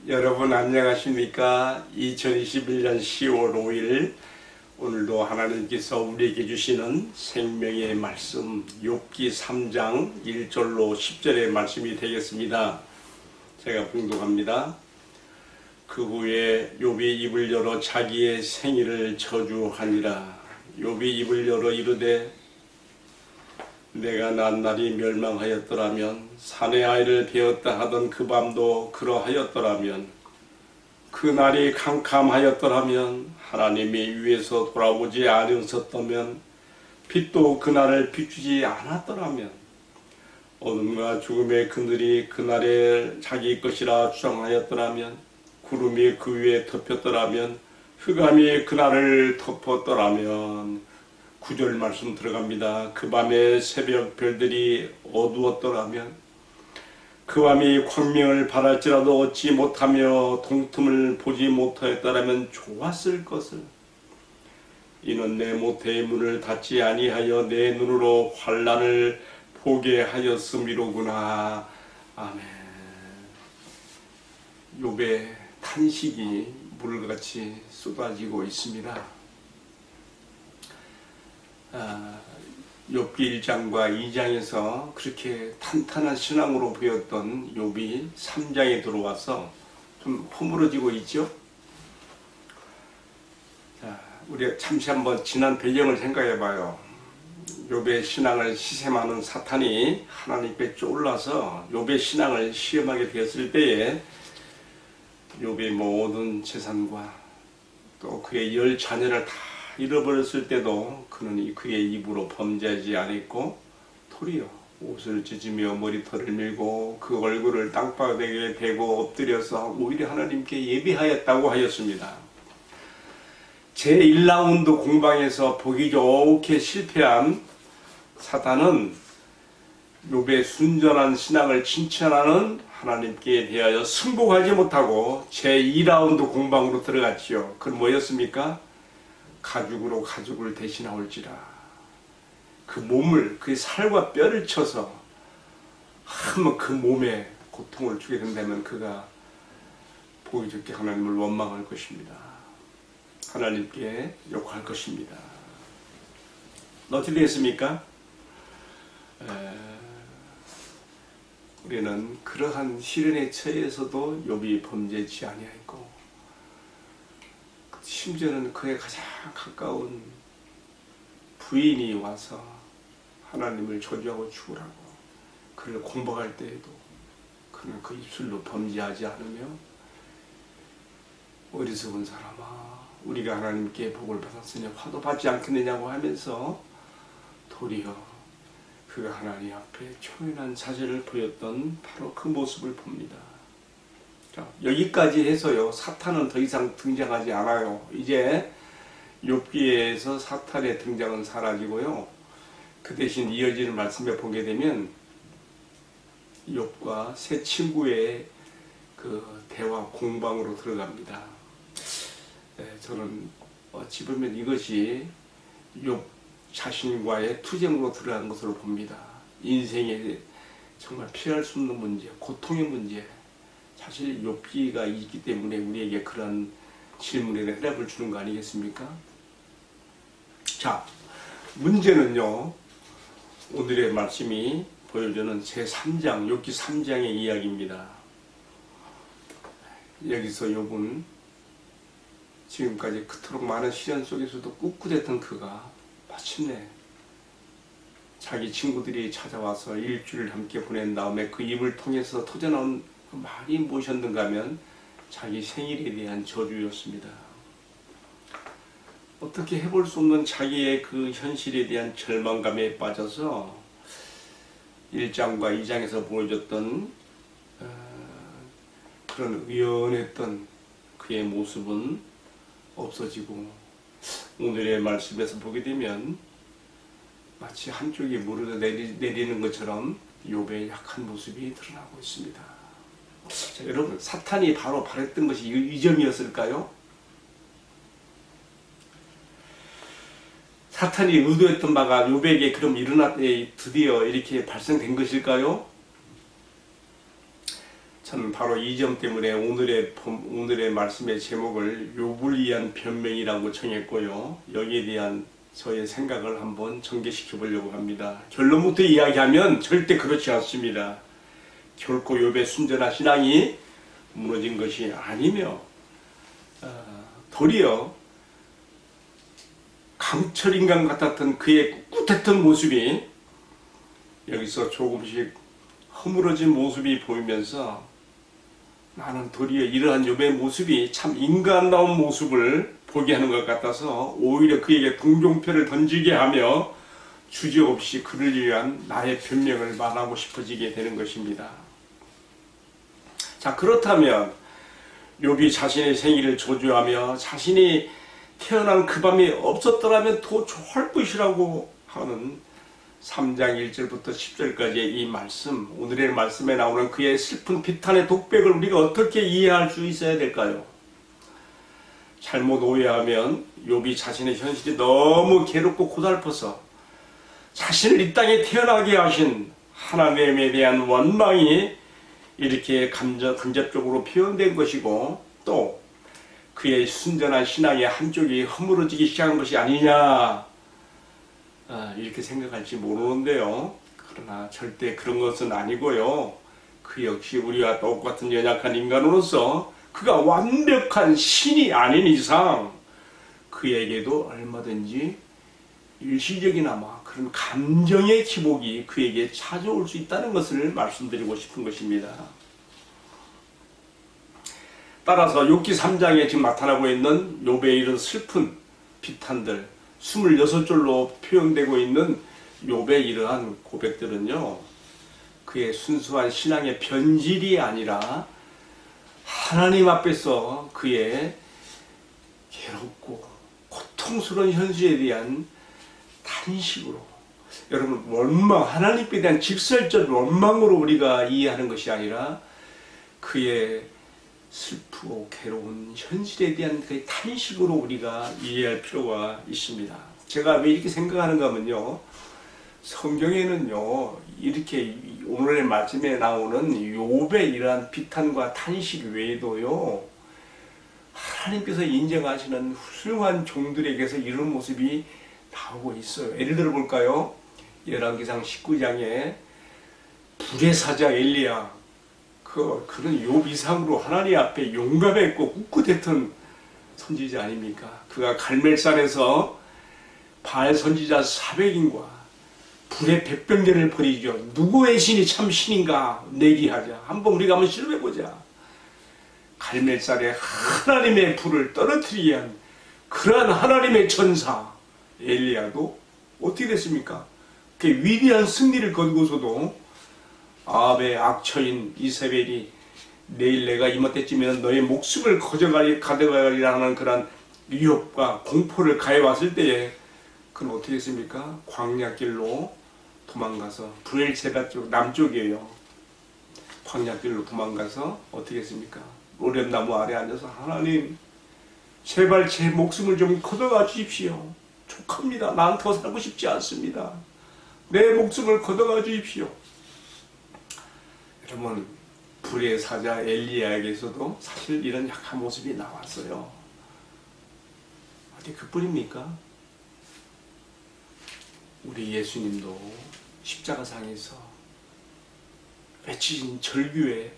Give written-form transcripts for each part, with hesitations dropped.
여러분 안녕하십니까? 2021년 10월 5일 오늘도 하나님께서 우리에게 주시는 생명의 말씀 욥기 3장 1절로 10절의 말씀이 되겠습니다. 제가 봉독합니다. 그 후에 욥이 입을 열어 자기의 생일을 저주하니라. 욥이 입을 열어 이르되 내가 난 날이 멸망하였더라면 사내 아이를 베었다 하던 그 밤도 그러하였더라면 그 날이 캄캄하였더라면 하나님이 위에서 돌아오지 않으셨다면 빛도 그날을 비추지 않았더라면 어둠과 죽음의 그늘이 그날에 자기 것이라 주장하였더라면 구름이 그 위에 덮였더라면 흑암이 그날을 덮었더라면 9절 말씀 들어갑니다. 그 밤에 새벽 별들이 어두웠더라면 그 밤이 광명을 바랄지라도 얻지 못하며 동틈을 보지 못하였더라면 좋았을 것을. 이는 내 모태의 문을 닫지 아니하여 내 눈으로 환난을 보게 하였음이로구나. 아멘. 욥의 탄식이 물같이 쏟아지고 있습니다. 욥기 1장과 2장에서 그렇게 탄탄한 신앙으로 보였던 욥이 3장에 들어와서 좀 허물어지고 있죠. 자, 우리 잠시 한번 지난 배경을 생각해 봐요. 욥의 신앙을 시샘하는 사탄이 하나님께 쫄라서 욥의 신앙을 시험하게 되었을 때에 욥의 모든 재산과 또 그의 10 자녀를 다 잃어버렸을 때도 그는 그의 입으로 범죄하지 않았고 도리어 옷을 찢으며 머리털을 밀고 그 얼굴을 땅바닥에 대고 엎드려서 오히려 하나님께 예배하였다고 하였습니다. 제1라운드 공방에서 보기 좋게 실패한 사탄은 욥의 순전한 신앙을 칭찬하는 하나님께 대하여 승복하지 못하고 제2라운드 공방으로 들어갔지요. 그건 뭐였습니까? 가죽으로 가죽을 대신하올지라. 그 몸을 그 살과 뼈를 쳐서 한번 그 몸에 고통을 주게 된다면 그가 보기 좋게 하나님을 원망할 것입니다. 하나님께 욕할 것입니다. 어떻게 됐습니까? 우리는 그러한 시련에 처해서도 욥이 범죄치 아니하였고 심지어는 그의 가장 가까운 부인이 와서 하나님을 저주하고 죽으라고 그를 공박할 때에도 그는 그 입술로 범죄하지 않으며 어리석은 사람아 우리가 하나님께 복을 받았으니 화도 받지 않겠느냐고 하면서 도리어 그가 하나님 앞에 초연한 자세를 보였던 바로 그 모습을 봅니다. 자, 여기까지 해서요. 사탄은 더 이상 등장하지 않아요. 이제 욥기에서 사탄의 등장은 사라지고요. 그 대신 이어지는 말씀에 보게 되면 욥과 세 친구의 그 대화 공방으로 들어갑니다. 저는 어찌 보면 이것이 욥 자신과의 투쟁으로 들어간 것으로 봅니다. 인생에 정말 피할 수 없는 문제, 고통의 문제. 사실 욥기가 있기 때문에 우리에게 그런 질문에 해답을 주는 거 아니겠습니까? 자, 문제는요. 오늘의 말씀이 보여주는 제3장, 욥기 3장의 이야기입니다. 여기서 욥은 지금까지 그토록 많은 시련 속에서도 꿋꿋했던 그가 마침내 자기 친구들이 찾아와서 일주일을 함께 보낸 다음에 그 입을 통해서 터져나온 그 말이 무엇이었는가 하면 자기 생일에 대한 저주였습니다. 어떻게 해볼 수 없는 자기의 그 현실에 대한 절망감에 빠져서 1장과 2장에서 보여줬던 그런 의연했던 그의 모습은 없어지고 오늘의 말씀에서 보게 되면 마치 한쪽이 무릎을 내리는 것처럼 욥의 약한 모습이 드러나고 있습니다. 자, 여러분 사탄이 바로 바랬던 것이 이 점이었을까요? 사탄이 의도했던 바가 욥에게 그럼 드디어 이렇게 발생된 것일까요? 저는 바로 이 점 때문에 오늘의 말씀의 제목을 욥을 위한 변명이라고 정했고요. 여기에 대한 저의 생각을 한번 전개시켜 보려고 합니다. 결론부터 이야기하면 절대 그렇지 않습니다. 결코 욥의 순전한 신앙이 무너진 것이 아니며 도리어 강철인간 같았던 그의 꿋꿋했던 모습이 여기서 조금씩 허물어진 모습이 보이면서 나는 도리어 이러한 욥의 모습이 참 인간다운 모습을 보게 하는 것 같아서 오히려 그에게 동정표를 던지게 하며 주저없이 그를 위한 나의 변명을 말하고 싶어지게 되는 것입니다. 자, 그렇다면 욥이 자신의 생일을 저주하며 자신이 태어난 그 밤이 없었더라면 더 좋을 것이라고 하는 3장 1절부터 10절까지의 이 말씀, 오늘의 말씀에 나오는 그의 슬픈 비탄의 독백을 우리가 어떻게 이해할 수 있어야 될까요? 잘못 오해하면 욥이 자신의 현실이 너무 괴롭고 고달퍼서 자신을 이 땅에 태어나게 하신 하나님에 대한 원망이 이렇게 간접적으로 표현된 것이고, 또 그의 순전한 신앙의 한쪽이 허물어지기 시작한 것이 아니냐, 이렇게 생각할지 모르는데요. 그러나 절대 그런 것은 아니고요. 그 역시 우리와 똑같은 연약한 인간으로서 그가 완벽한 신이 아닌 이상 그에게도 얼마든지 일시적이나마 그런 감정의 기복이 그에게 찾아올 수 있다는 것을 말씀드리고 싶은 것입니다. 따라서 욥기 3장에 지금 나타나고 있는 욥의 이런 슬픈 비탄들, 26절로 표현되고 있는 욥의 이러한 고백들은요, 그의 순수한 신앙의 변질이 아니라 하나님 앞에서 그의 괴롭고 고통스러운 현실에 대한 탄식으로, 여러분, 원망, 하나님께 대한 직설적 원망으로 우리가 이해하는 것이 아니라 그의 슬프고 괴로운 현실에 대한 그 탄식으로 우리가 이해할 필요가 있습니다. 제가 왜 이렇게 생각하는가 하면요, 성경에는요, 이렇게 오늘의 말씀에 나오는 욥의 이러한 비탄과 탄식 외에도요, 하나님께서 인정하시는 훌륭한 종들에게서 이런 모습이 나오고 있어요. 예를 들어 볼까요? 열왕기상 19장에 불의 사자 엘리야, 그런 욥 이상으로 하나님 앞에 용감했고 꿋꿋했던 선지자 아닙니까? 그가 갈멜산에서 바알 선지자 400인과 불의 백병전을 벌이죠. 누구의 신이 참 신인가 내기하자. 한번 우리가 한번 실험해보자. 갈멜산에 하나님의 불을 떨어뜨리기 위한 그러한 하나님의 전사 엘리야도 어떻게 됐습니까? 그 위대한 승리를 거두고서도 아합의 악처인 이세벨이 내일 내가 이맘때쯤에는 너의 목숨을 가져가리라는 그런 위협과 공포를 가해왔을 때에 그는 어떻게 했습니까? 광야길로 도망가서 브엘세바 쪽 남쪽이에요. 광야길로 도망가서 어떻게 했습니까? 오렘나무 아래 앉아서 하나님 제발 제 목숨을 좀 걷어가 주십시오. 족합니다. 난 더 살고 싶지 않습니다. 내 목숨을 걷어가 주십시오. 여러분, 불의 사자 엘리야에게서도 사실 이런 약한 모습이 나왔어요. 어디 그뿐입니까? 우리 예수님도 십자가상에서 외치신 절규에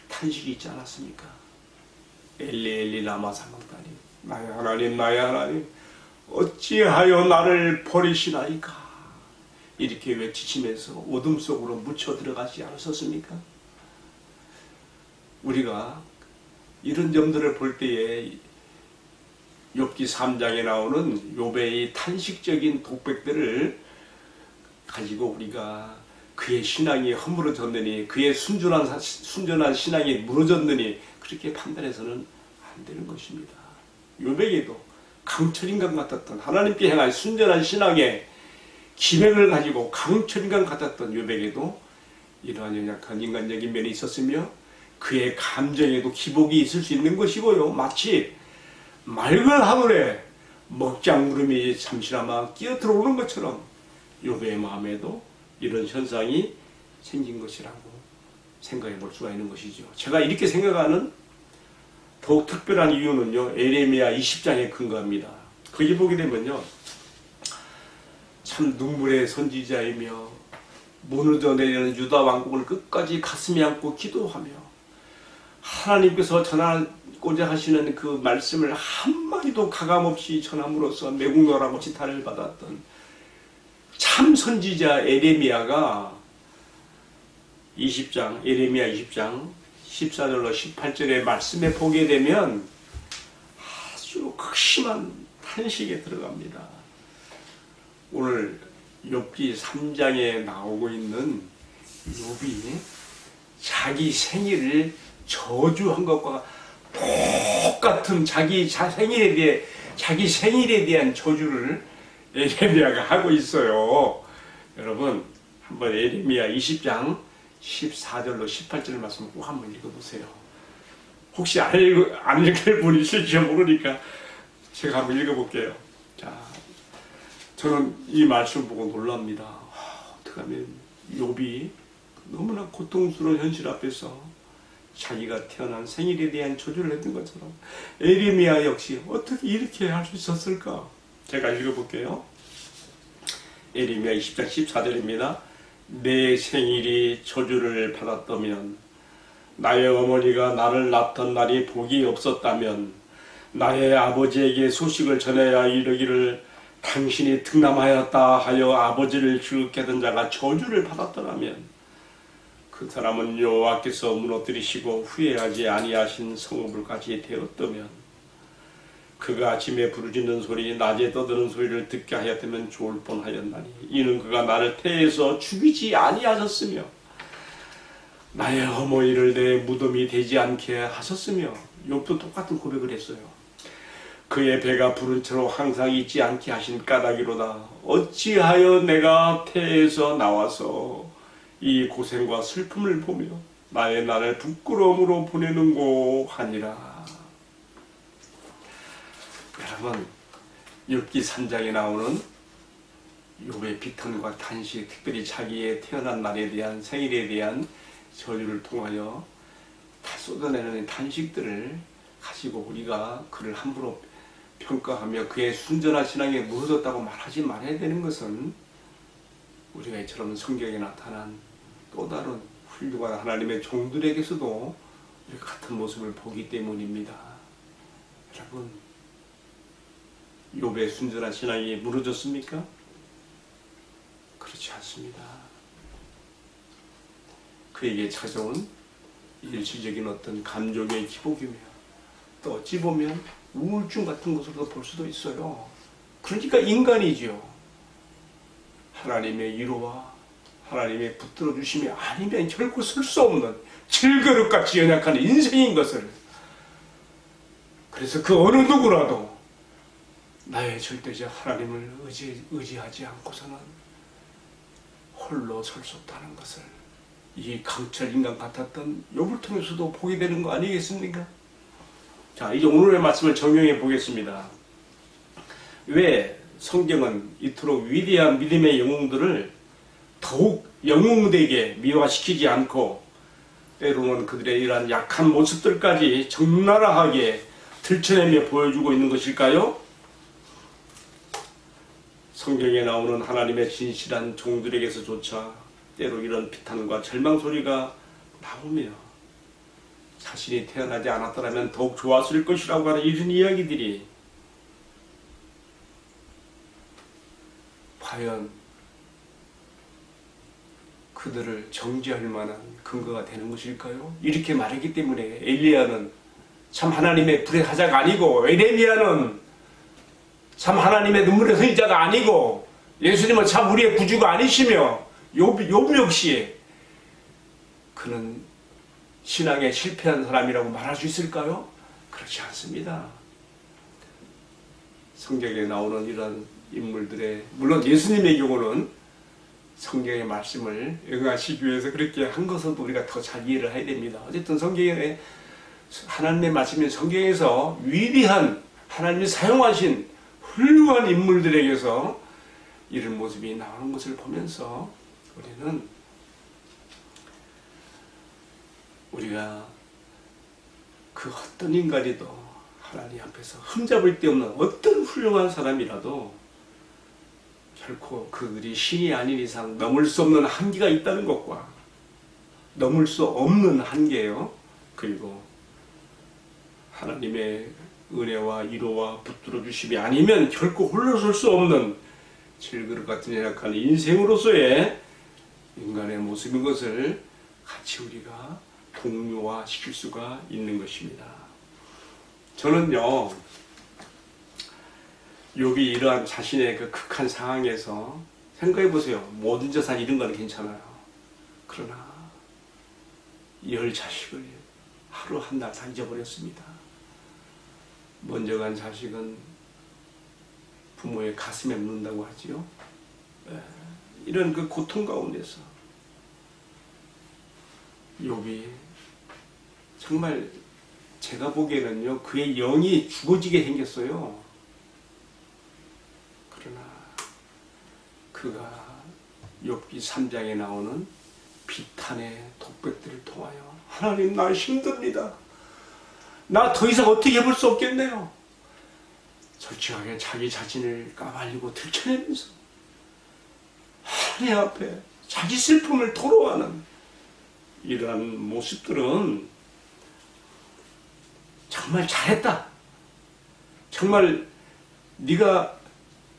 탄식이 있지 않았습니까? 엘리 엘리 라마 사막다니, 나의 하나님 나의 하나님 어찌하여 나를 버리시나이까, 이렇게 외치시면서 어둠 속으로 묻혀 들어가지 않으셨습니까? 우리가 이런 점들을 볼 때에 욥기 3장에 나오는 욥의 탄식적인 독백들을 가지고 우리가 그의 신앙이 허물어졌느니, 그의 순전한 신앙이 무너졌느니 그렇게 판단해서는 안 되는 것입니다. 욥에게도 강철인간 같았던 하나님께 향한 순전한 신앙의 기백을 가지고 강철인간 같았던 욥에게도 이러한 연약한 인간적인 면이 있었으며 그의 감정에도 기복이 있을 수 있는 것이고요. 마치 맑은 하늘에 먹장구름이 잠시나마 끼어 들어오는 것처럼 욥의 마음에도 이런 현상이 생긴 것이라고 생각해 볼 수가 있는 것이죠. 제가 이렇게 생각하는 더욱 특별한 이유는요, 에레미야 20장에 근거합니다. 거기 보게 되면요, 참 눈물의 선지자이며 무너져 내리는 유다 왕국을 끝까지 가슴에 안고 기도하며 하나님께서 전하고자 하시는 그 말씀을 한마디도 가감없이 전함으로써 매국노라고 지탄을 받았던 참 선지자 에레미야가 에레미야 20장 14절로 18절의 말씀에 보게 되면 아주 극심한 탄식에 들어갑니다. 오늘 욥기 3장에 나오고 있는 욥이 자기 생일을 저주한 것과 똑같은 자기 생일에 대한 저주를 에레미야가 하고 있어요. 여러분 한번 에레미야 20장 14절로 18절 말씀 꼭 한번 읽어보세요. 혹시 안 읽을 분이 있을지 모르니까 제가 한번 읽어볼게요. 자, 저는 이 말씀 보고 놀랍니다. 어떻게 하면 욥이 너무나 고통스러운 현실 앞에서 자기가 태어난 생일에 대한 저주를 했던 것처럼 에레미야 역시 어떻게 이렇게 할 수 있었을까? 제가 읽어볼게요. 에레미야 20장 14절입니다. 내 생일이 저주를 받았다면, 나의 어머니가 나를 낳던 날이 복이 없었다면, 나의 아버지에게 소식을 전해야 이르기를 당신이 등남하였다 하여 아버지를 즐겁게 하던 자가 저주를 받았더라면, 그 사람은 여호와께서 무너뜨리시고 후회하지 아니하신 성읍을까지 되었다면, 그가 아침에 부르짖는 소리, 낮에 떠드는 소리를 듣게 하였다면 좋을 뻔하였나니, 이는 그가 나를 태에서 죽이지 아니하셨으며 나의 어머니를 내 무덤이 되지 않게 하셨으며. 욥도 똑같은 고백을 했어요. 그의 배가 부른 채로 항상 있지 않게 하신 까닭이로다. 어찌하여 내가 태에서 나와서 이 고생과 슬픔을 보며 나의 날을 부끄러움으로 보내는고 하니라. 여러분, 욥기 3장에 나오는 욥의 비탄과 탄식, 특별히 자기의 태어난 날에 대한, 생일에 대한 저주를 통하여 다 쏟아내는 탄식들을 가지고 우리가 그를 함부로 평가하며 그의 순전한 신앙에 무너졌다고 말하지 말아야 되는 것은, 우리가 이처럼 성경에 나타난 또 다른 훌륭한 하나님의 종들에게서도 우리가 같은 모습을 보기 때문입니다. 여러분, 욥의 순전한 신앙이 무너졌습니까? 그렇지 않습니다. 그에게 찾아온 일시적인 어떤 감정의 기복이며, 또 어찌 보면 우울증 같은 것으로도 볼 수도 있어요. 그러니까 인간이죠. 하나님의 위로와 하나님의 붙들어 주심이 아니면 결코 설 수 없는 질그릇같이 연약한 인생인 것을, 그래서 그 어느 누구라도 나의 절대적 하나님을 의지하지 않고서는 홀로 설 수 없다는 것을 이 강철 인간 같았던 욥을 통해서도 보게 되는 거 아니겠습니까? 자, 이제 오늘의 말씀을 적용해 보겠습니다. 왜 성경은 이토록 위대한 믿음의 영웅들을 더욱 영웅되게 미화시키지 않고 때로는 그들의 이러한 약한 모습들까지 적나라하게 들춰내며 보여주고 있는 것일까요? 성경에 나오는 하나님의 진실한 종들에게서조차 때로 이런 비탄과 절망 소리가 나오며, 자신이 태어나지 않았더라면 더욱 좋았을 것이라고 하는 이런 이야기들이 과연 그들을 정죄할 만한 근거가 되는 것일까요? 이렇게 말했기 때문에 엘리야는 참 하나님의 불의 사자가 아니고, 에레미야는 참 하나님의 눈물의 선지자가 아니고, 예수님은 참 우리의 구주가 아니시며, 욥 역시 그는 신앙에 실패한 사람이라고 말할 수 있을까요? 그렇지 않습니다. 성경에 나오는 이런 인물들의, 물론 예수님의 경우는 성경의 말씀을 응하시기 위해서 그렇게 한 것은 우리가 더 잘 이해를 해야 됩니다. 어쨌든 성경에 하나님의 말씀인 성경에서 위대한 하나님이 사용하신 훌륭한 인물들에게서 이런 모습이 나오는 것을 보면서 우리는 우리가 그 어떤 인간이도 하나님 앞에서 흠잡을 데 없는 어떤 훌륭한 사람이라도 결코 그들이 신이 아닌 이상 넘을 수 없는 한계가 있다는 것과 넘을 수 없는 한계예요. 그리고 하나님의 은혜와 위로와 붙들어 주심이 아니면 결코 홀로 설 수 없는 질그릇 같은 연약한 인생으로서의 인간의 모습인 것을 같이 우리가 동료화 시킬 수가 있는 것입니다. 저는요, 욥이 이러한 자신의 그 극한 상황에서 생각해 보세요. 모든 재산 잃은 건 괜찮아요. 그러나 10자식을 하루 한 날 다 잊어버렸습니다. 먼저 간 자식은 부모의 가슴에 묻는다고 하지요. 이런 그 고통 가운데서 욥이 정말 제가 보기에는요, 그의 영이 죽어지게 생겼어요. 그러나 그가 욥기 3장에 나오는 비탄의 독백들을 통하여 하나님, 나 힘듭니다. 나 더 이상 어떻게 해볼 수 없겠네요. 솔직하게 자기 자신을 까발리고 들춰내면서 하나님 앞에 자기 슬픔을 토로하는 이러한 모습들은 정말 잘했다. 정말 네가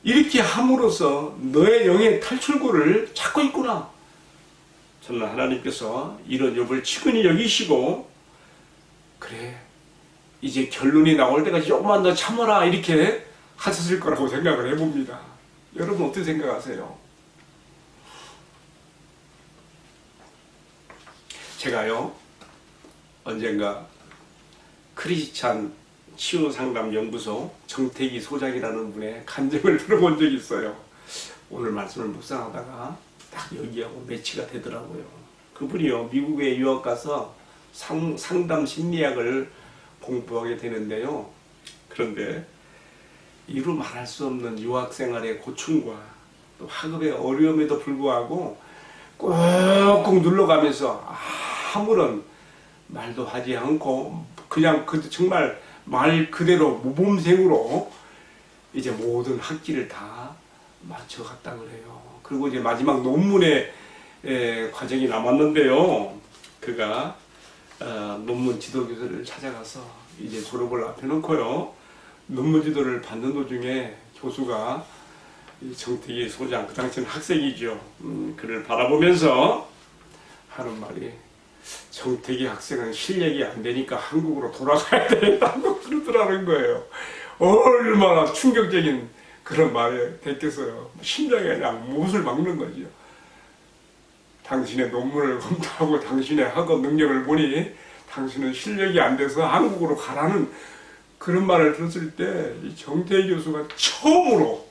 이렇게 함으로써 너의 영의 탈출구를 찾고 있구나. 저는 하나님께서 이런 욥을 측은히 여기시고, 그래, 이제 결론이 나올 때까지 조금만 더 참아라, 이렇게 하셨을 거라고 생각을 해봅니다. 여러분 어떻게 생각하세요? 제가요, 언젠가 크리스찬 치유상담연구소 정태기 소장이라는 분의 간증을 들어본 적이 있어요. 오늘 말씀을 묵상하다가 딱 여기하고 매치가 되더라고요. 그분이요, 미국에 유학 가서 상담 심리학을 공부하게 되는데요. 그런데 이루 말할 수 없는 유학 생활의 고충과 또 학업의 어려움에도 불구하고 꾹꾹 눌러가면서 아무런 말도 하지 않고 그냥 정말 말 그대로 모범생으로 이제 모든 학기를 다 마쳐갔다 그래요. 그리고 이제 마지막 논문의 과정이 남았는데요. 그가 논문 지도교수를 찾아가서 이제 졸업을 앞에 놓고요. 논문 지도를 받는 도중에 교수가 정태기 소장, 그 당시는 학생이죠. 그를 바라보면서 하는 말이, 정태기 학생은 실력이 안 되니까 한국으로 돌아가야 되겠다고 그러더라는 거예요. 얼마나 충격적인 그런 말이 됐겠어요. 심장이 그냥 못을 막는 거죠. 당신의 논문을 검토하고 당신의 학업 능력을 보니 당신은 실력이 안 돼서 한국으로 가라는 그런 말을 들었을 때 이 정태기 교수가 처음으로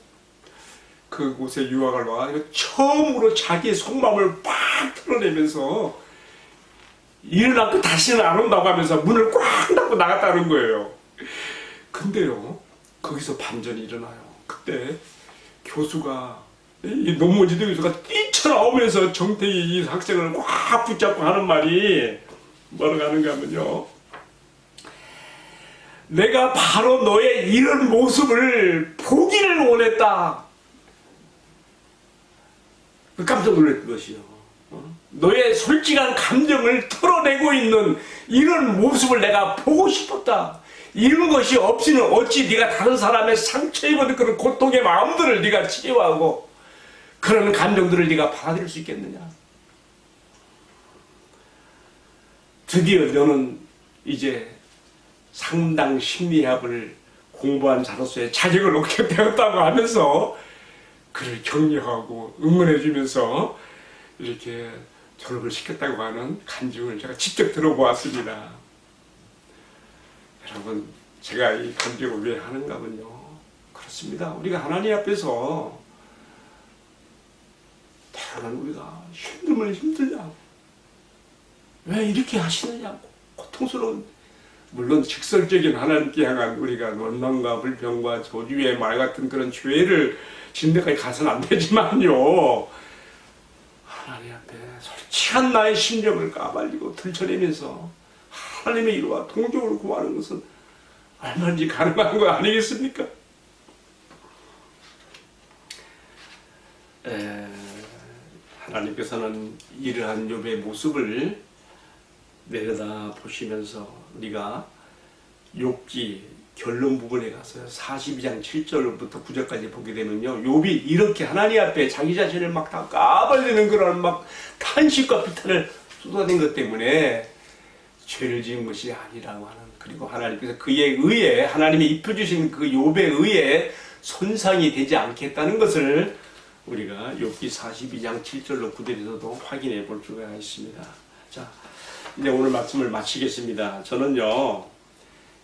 그곳에 유학을 와가지고 처음으로 자기의 속마음을 팍 털어내면서 일어나고 다시는 안 온다고 하면서 문을 꽉 닫고 나갔다는 거예요. 근데요, 거기서 반전이 일어나요. 그때 교수가, 이 논문 지도 교수가 뛰쳐나오면서 정태기 이 학생을 꽉 붙잡고 하는 말이 뭐라고 하는가 하면요, 내가 바로 너의 이런 모습을 보기를 원했다. 깜짝 놀랐던 것이요. 너의 솔직한 감정을 털어내고 있는 이런 모습을 내가 보고 싶었다. 이런 것이 없이는 어찌 네가 다른 사람의 상처 입은 그런 고통의 마음들을 네가 치유하고 그런 감정들을 네가 받아들일 수 있겠느냐. 드디어 너는 이제 상당 심리학을 공부한 자로서의 자격을 얻게 되었다고 하면서 그를 격려하고 응원해주면서 이렇게 졸업을 시켰다고 하는 간증을 제가 직접 들어보았습니다. 여러분, 제가 이 간증을 왜 하는가 하면요, 그렇습니다. 우리가 하나님 앞에서 때로는 우리가 힘들면 힘들냐고, 왜 이렇게 하시느냐고, 고통스러운, 물론 직설적인 하나님께 향한 우리가 원망과 불평과 저주의 말 같은 그런 죄를 짓는 데까지 가서는 안 되지만요, 하나님 앞에 솔직한 나의 심정을 까발리고 들춰내면서 하나님의 이루와 동정을 구하는 것은 얼마든지 가능한 거 아니겠습니까? 하나님께서는 이러한 욥의 모습을 내려다 보시면서 우리가 욥기 결론 부분에 가서 42장 7절부터 9절까지 보게 되면요, 욥이 이렇게 하나님 앞에 자기 자신을 막 다 까발리는 그런 막 탄식과 비탄을 쏟아낸 것 때문에 죄를 지은 것이 아니라고 하는, 그리고 하나님께서 그에 의해 하나님이 입혀주신 그 욥에 의해 손상이 되지 않겠다는 것을 우리가 욥기 42장 7절로 9절에서도 확인해 볼 수가 있습니다. 자, 이제 오늘 말씀을 마치겠습니다. 저는요,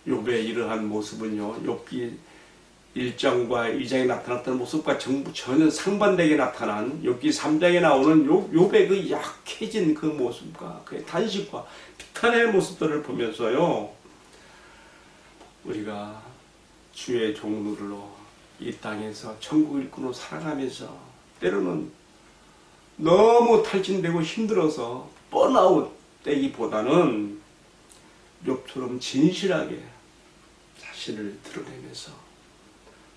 욥의 이러한 모습은요, 욥기 1장과 2장에 나타났던 모습과 전혀 상반되게 나타난 욥기 3장에 나오는 욥의 그 약해진 그 모습과 그의 단식과 비탄의 모습들을 보면서요, 우리가 주의 종로로 이 땅에서 천국 일꾼으로 살아가면서 때로는 너무 탈진되고 힘들어서 번아웃 되기보다는 욥처럼 진실하게 자신을 드러내면서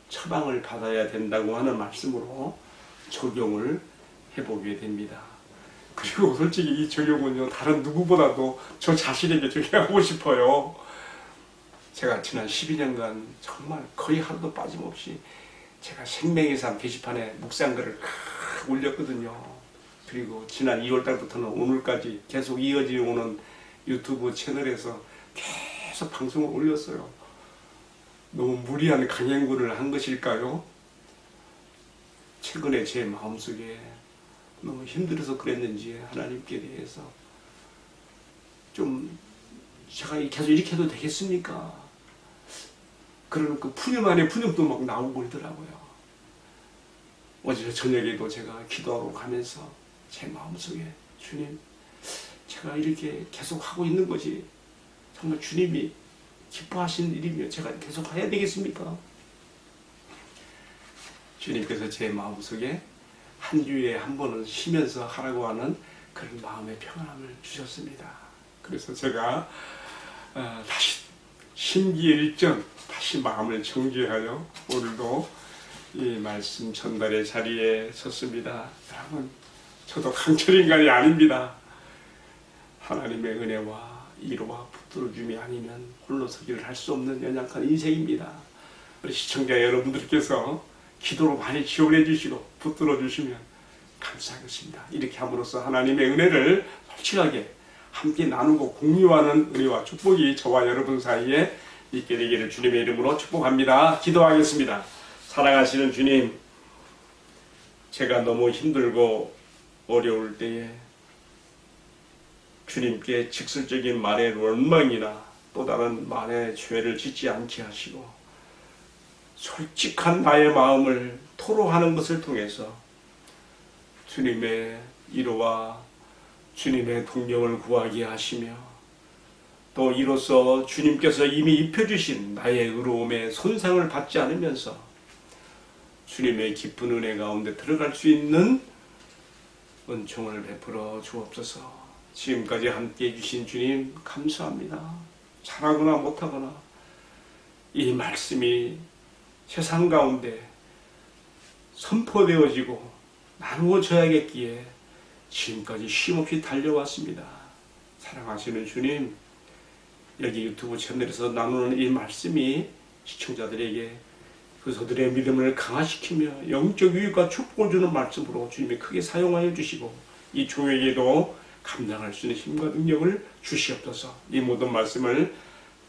처방을 받아야 된다고 하는 말씀으로 적용을 해보게 됩니다. 그리고 솔직히 이 적용은요, 다른 누구보다도 저 자신에게 적용하고 싶어요. 제가 지난 12년간 정말 거의 하루도 빠짐없이 제가 생명의 삶 게시판에 묵상글을 올렸거든요. 그리고 지난 2월달부터는 오늘까지 계속 이어지어 오는 유튜브 채널에서 계속 방송을 올렸어요. 너무 무리한 강행군을 한 것일까요? 최근에 제 마음속에 너무 힘들어서 그랬는지 하나님께 대해서 좀 제가 계속 이렇게 해도 되겠습니까? 그러는 그 푸념 안에 푸념도 막 나오고 그러더라고요. 어제 저녁에도 제가 기도하러 가면서 제 마음속에 주님, 제가 이렇게 계속 하고 있는 것이 정말 주님이 기뻐하시는 일이며 제가 계속 해야 되겠습니까? 주님께서 제 마음속에 한 주에 한 번은 쉬면서 하라고 하는 그런 마음의 평안함을 주셨습니다. 그래서 제가 다시 심기일전 다시 마음을 정죄하여 오늘도 이 말씀 전달의 자리에 섰습니다. 여러분, 저도 강철 인간이 아닙니다. 하나님의 은혜와 위로와 붙들어줌이 아니면 홀로 서기를 할 수 없는 연약한 인생입니다. 우리 시청자 여러분들께서 기도로 많이 지원해 주시고 붙들어 주시면 감사하겠습니다. 이렇게 함으로써 하나님의 은혜를 솔직하게 함께 나누고 공유하는 은혜와 축복이 저와 여러분 사이에 있게 되기를 주님의 이름으로 축복합니다. 기도하겠습니다. 사랑하시는 주님, 제가 너무 힘들고 어려울 때에 주님께 직설적인 말의 원망이나 또 다른 말의 죄를 짓지 않게 하시고 솔직한 나의 마음을 토로하는 것을 통해서 주님의 위로와 주님의 동정을 구하게 하시며 또 이로써 주님께서 이미 입혀주신 나의 의로움에 손상을 받지 않으면서 주님의 깊은 은혜 가운데 들어갈 수 있는 은총을 베풀어 주옵소서. 지금까지 함께 해주신 주님 감사합니다. 잘하거나 못하거나 이 말씀이 세상 가운데 선포되어지고 나누어져야겠기에 지금까지 쉼없이 달려왔습니다. 사랑하시는 주님, 여기 유튜브 채널에서 나누는 이 말씀이 시청자들에게 그들의 믿음을 강화시키며 영적 유익과 축복을 주는 말씀으로 주님이 크게 사용하여 주시고 이 교회에도 감당할 수 있는 힘과 능력을 주시옵소서. 이 모든 말씀을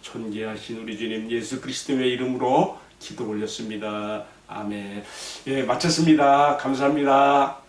존귀하신 우리 주님 예수 그리스도의 이름으로 기도 올렸습니다. 아멘. 예, 마쳤습니다. 감사합니다.